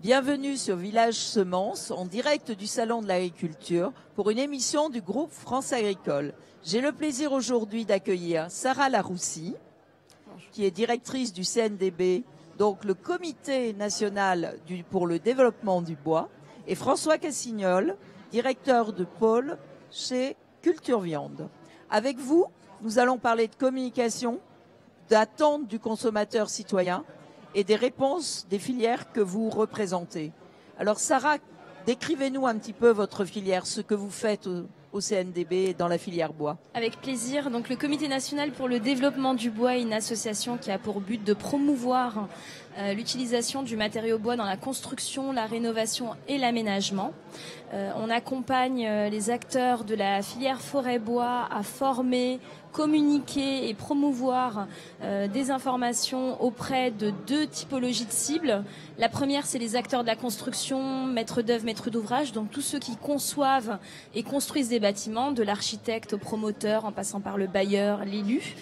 Bienvenue sur Village Semences, en direct du Salon de l'Agriculture, pour une émission du groupe France Agricole. J'ai le plaisir aujourd'hui d'accueillir Sarah Laroussi, qui est directrice du CNDB, donc le Comité national pour le développement du bois, et François Cassignol, directeur de pôle chez Culture Viande. Avec vous, nous allons parler de communication, d'attente du consommateur citoyen et des réponses des filières que vous représentez. Alors Sarah, décrivez-nous un petit peu votre filière, ce que vous faites au CNDB dans la filière bois. Avec plaisir. Donc le Comité national pour le développement du bois est une association qui a pour but de promouvoir l'utilisation du matériau bois dans la construction, la rénovation et l'aménagement. On accompagne les acteurs de la filière forêt-bois à former, communiquer et promouvoir des informations auprès de deux typologies de cibles. La première, c'est les acteurs de la construction, maîtres d'œuvre, maîtres d'ouvrage, donc tous ceux qui conçoivent et construisent des bâtiments, de l'architecte au promoteur, en passant par le bailleur, l'élu.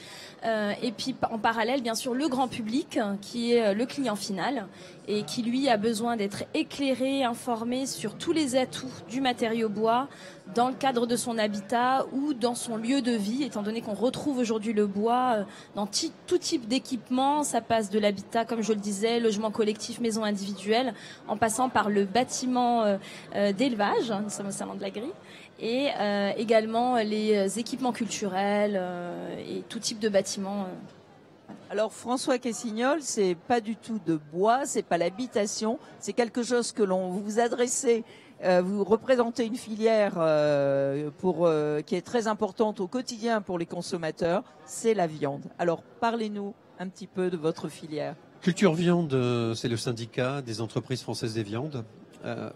Et puis en parallèle, bien sûr, le grand public qui est le client final et qui, lui, a besoin d'être éclairé, informé sur tous les atouts du matériau bois dans le cadre de son habitat ou dans son lieu de vie, étant donné qu'on retrouve aujourd'hui le bois dans tout type d'équipement. Ça passe de l'habitat, comme je le disais, logement collectif, maison individuelle, en passant par le bâtiment d'élevage, nous sommes au salon de l'agri, et également les équipements culturels et tout type de bâtiments. Alors François Cassignol, c'est pas du tout de bois, c'est pas l'habitation, c'est quelque chose que l'on vous adressez. Vous représentez une filière qui est très importante au quotidien pour les consommateurs, c'est la viande. Alors parlez-nous un petit peu de votre filière. Culture Viande, c'est le syndicat des entreprises françaises des viandes.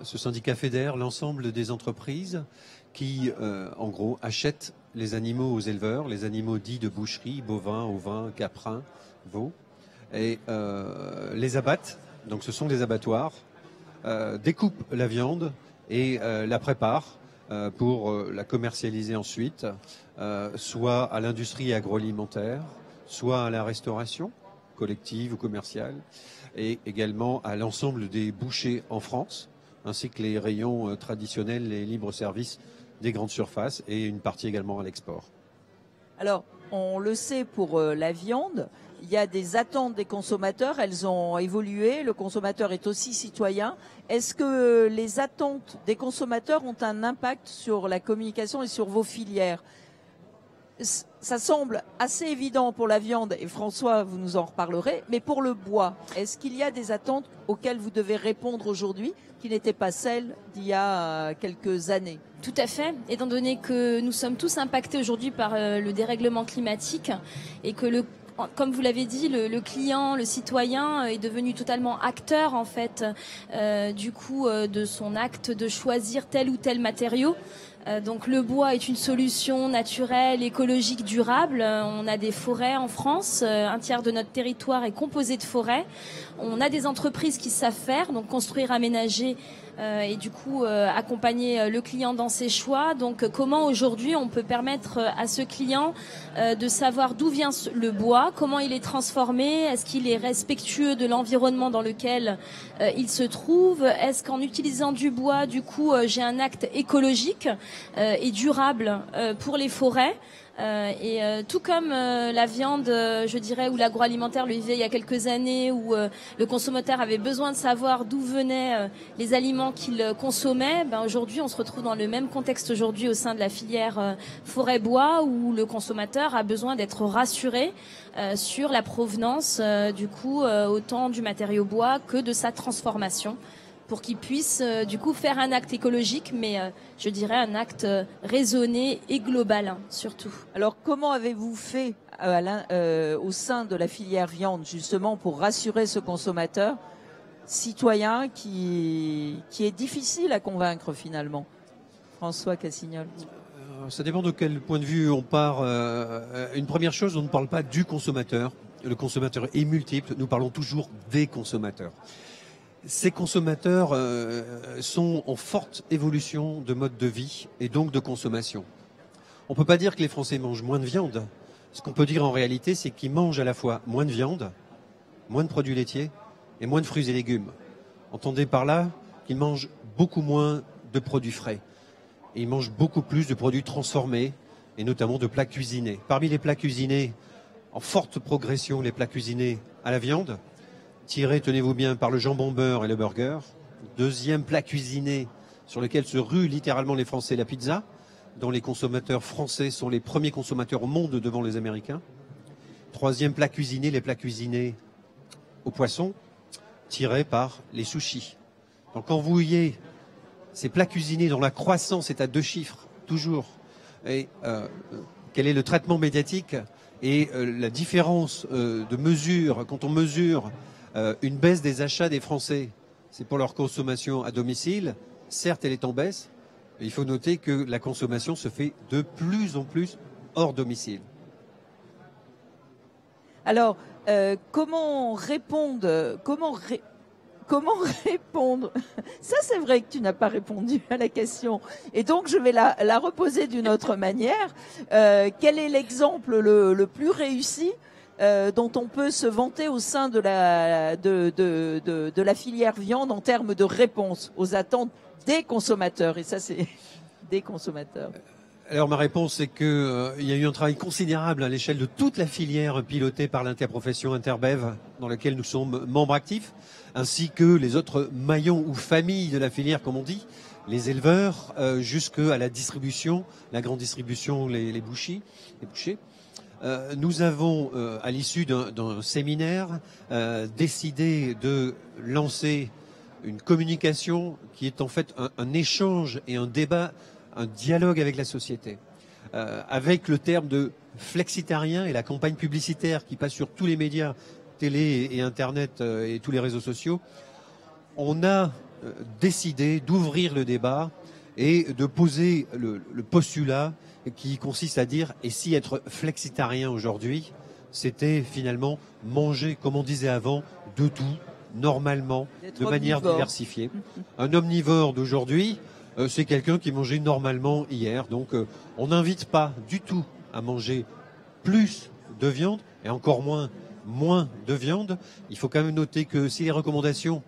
Ce syndicat fédère l'ensemble des entreprises qui, en gros, achètent les animaux aux éleveurs, les animaux dits de boucherie, bovins, ovins, caprins, veaux, et les abattent. Donc ce sont des abattoirs, découpent la viande et la préparent pour la commercialiser ensuite, soit à l'industrie agroalimentaire, soit à la restauration collective ou commerciale, et également à l'ensemble des bouchers en France, ainsi que les rayons traditionnels, les libres-services des grandes surfaces et une partie également à l'export. Alors, on le sait pour la viande, il y a des attentes des consommateurs, elles ont évolué, le consommateur est aussi citoyen. Est-ce que les attentes des consommateurs ont un impact sur la communication et sur vos filières ? Ça semble assez évident pour la viande, et François, vous nous en reparlerez, mais pour le bois, est-ce qu'il y a des attentes auxquelles vous devez répondre aujourd'hui qui n'étaient pas celles d'il y a quelques années ? Tout à fait, étant donné que nous sommes tous impactés aujourd'hui par le dérèglement climatique et que comme vous l'avez dit, le client, le citoyen est devenu totalement acteur en fait de son acte de choisir tel ou tel matériau. Donc le bois est une solution naturelle, écologique, durable. On a des forêts en France, un tiers de notre territoire est composé de forêts. On a des entreprises qui savent faire, donc construire, aménager et du coup accompagner le client dans ses choix. Donc comment aujourd'hui on peut permettre à ce client de savoir d'où vient le bois, comment il est transformé, est-ce qu'il est respectueux de l'environnement dans lequel il se trouve, est-ce qu'en utilisant du bois, du coup j'ai un acte écologique et durable pour les forêts. Tout comme la viande, je dirais, ou l'agroalimentaire le vivait il y a quelques années, où le consommateur avait besoin de savoir d'où venaient les aliments qu'il consommait, aujourd'hui on se retrouve dans le même contexte aujourd'hui au sein de la filière forêt-bois, où le consommateur a besoin d'être rassuré sur la provenance autant du matériau bois que de sa transformation, pour qu'ils puissent faire un acte écologique, mais je dirais un acte raisonné et global surtout. Alors comment avez-vous fait au sein de la filière viande justement pour rassurer ce consommateur citoyen qui est difficile à convaincre finalement ? François Cassignol. Ça dépend de quel point de vue on part. Une première chose, on ne parle pas du consommateur. Le consommateur est multiple, nous parlons toujours des consommateurs. Ces consommateurs sont en forte évolution de mode de vie et donc de consommation. On ne peut pas dire que les Français mangent moins de viande. Ce qu'on peut dire en réalité, c'est qu'ils mangent à la fois moins de viande, moins de produits laitiers et moins de fruits et légumes. Entendez par là qu'ils mangent beaucoup moins de produits frais. Et ils mangent beaucoup plus de produits transformés, et notamment de plats cuisinés. Parmi les plats cuisinés, en forte progression, les plats cuisinés à la viande, tirés, tenez-vous bien, par le jambon beurre et le burger. Deuxième plat cuisiné sur lequel se ruent littéralement les Français, la pizza, dont les consommateurs français sont les premiers consommateurs au monde devant les Américains. Troisième plat cuisiné, les plats cuisinés au poisson, tirés par les sushis. Donc quand vous voyez ces plats cuisinés dont la croissance est à 2 chiffres, toujours, et quel est le traitement médiatique et la différence de mesure, quand on mesure une baisse des achats des Français, c'est pour leur consommation à domicile, certes elle est en baisse, mais il faut noter que la consommation se fait de plus en plus hors domicile. Alors, comment répondre Ça, c'est vrai que tu n'as pas répondu à la question. Et donc, je vais la reposer d'une autre manière. Quel est l'exemple le plus réussi dont on peut se vanter au sein de la filière viande en termes de réponse aux attentes des consommateurs? Et ça, c'est des consommateurs. Alors ma réponse c'est que il y a eu un travail considérable à l'échelle de toute la filière pilotée par l'interprofession Interbev, dans laquelle nous sommes membres actifs, ainsi que les autres maillons ou familles de la filière, comme on dit, les éleveurs, jusqu'à la distribution, la grande distribution, les bouchers. Nous avons, à l'issue d'un séminaire, décidé de lancer une communication qui est en fait un échange et un débat, un dialogue avec la société, avec le terme de flexitarien et la campagne publicitaire qui passe sur tous les médias, télé et Internet et tous les réseaux sociaux. On a décidé d'ouvrir le débat et de poser le postulat qui consiste à dire et si être flexitarien aujourd'hui, c'était finalement manger, comme on disait avant, de tout, normalement, de manière diversifiée. Un omnivore d'aujourd'hui, c'est quelqu'un qui mangeait normalement hier. Donc on n'invite pas du tout à manger plus de viande et encore moins de viande. Il faut quand même noter que si les recommandations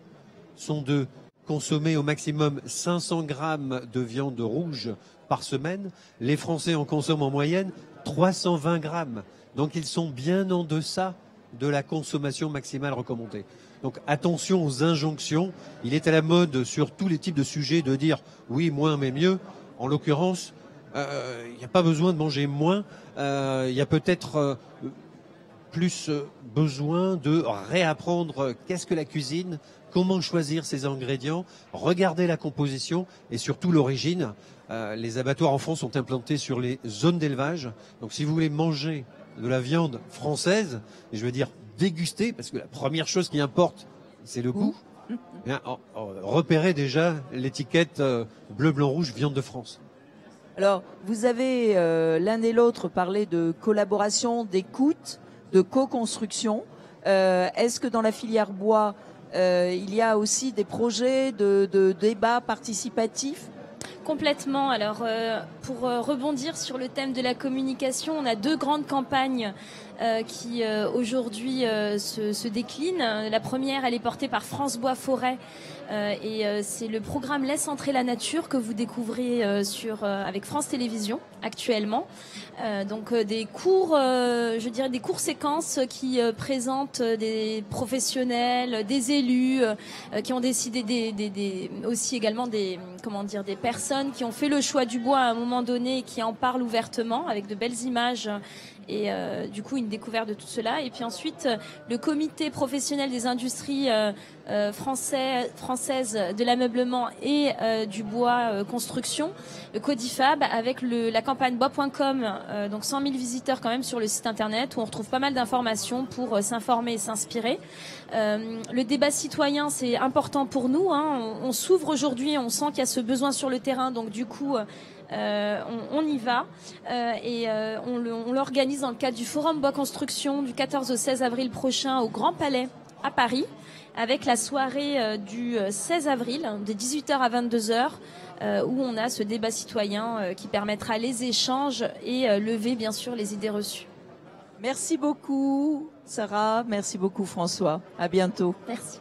sont de consommer au maximum 500 grammes de viande rouge par semaine, les Français en consomment en moyenne 320 grammes. Donc ils sont bien en deçà de la consommation maximale recommandée. Donc attention aux injonctions. Il est à la mode sur tous les types de sujets de dire oui, moins mais mieux. En l'occurrence, il n'y a pas besoin de manger moins. Il y a peut-être plus besoin de réapprendre qu'est-ce que la cuisine, comment choisir ses ingrédients, regarder la composition et surtout l'origine. Les abattoirs en France sont implantés sur les zones d'élevage. Donc si vous voulez manger de la viande française, et je veux dire déguster, parce que la première chose qui importe, c'est le goût, bien, repérez déjà l'étiquette bleu, blanc, rouge, viande de France. Alors, vous avez l'un et l'autre parlé de collaboration, d'écoute, de co-construction. Est-ce que dans la filière bois, il y a aussi des projets de débat participatif ? Complètement. Alors, pour rebondir sur le thème de la communication, on a 2 grandes campagnes qui aujourd'hui se déclinent. La première, elle est portée par France Bois Forêt et c'est le programme Laisse entrer la nature que vous découvrez avec France Télévisions actuellement. Donc des cours, je dirais des cours séquences qui présentent des professionnels, des élus qui ont décidé aussi également des personnes qui ont fait le choix du bois à un moment donné et qui en parlent ouvertement avec de belles images et du coup une découverte de tout cela. Et puis ensuite le comité professionnel des industries françaises de l'ameublement et du bois construction, le Codifab, avec la campagne bois.com, donc 100 000 visiteurs quand même sur le site internet où on retrouve pas mal d'informations pour s'informer et s'inspirer. Le débat citoyen, c'est important pour nous, hein. On s'ouvre aujourd'hui, on sent qu'il y a ce besoin sur le terrain, donc du coup on y va et on l'organise dans le cadre du Forum Bois Construction du 14 au 16 avril prochain au Grand Palais à Paris, avec la soirée du 16 avril de 18h à 22h où on a ce débat citoyen qui permettra les échanges et lever bien sûr les idées reçues. Merci beaucoup Sarah, merci beaucoup François, à bientôt. Merci.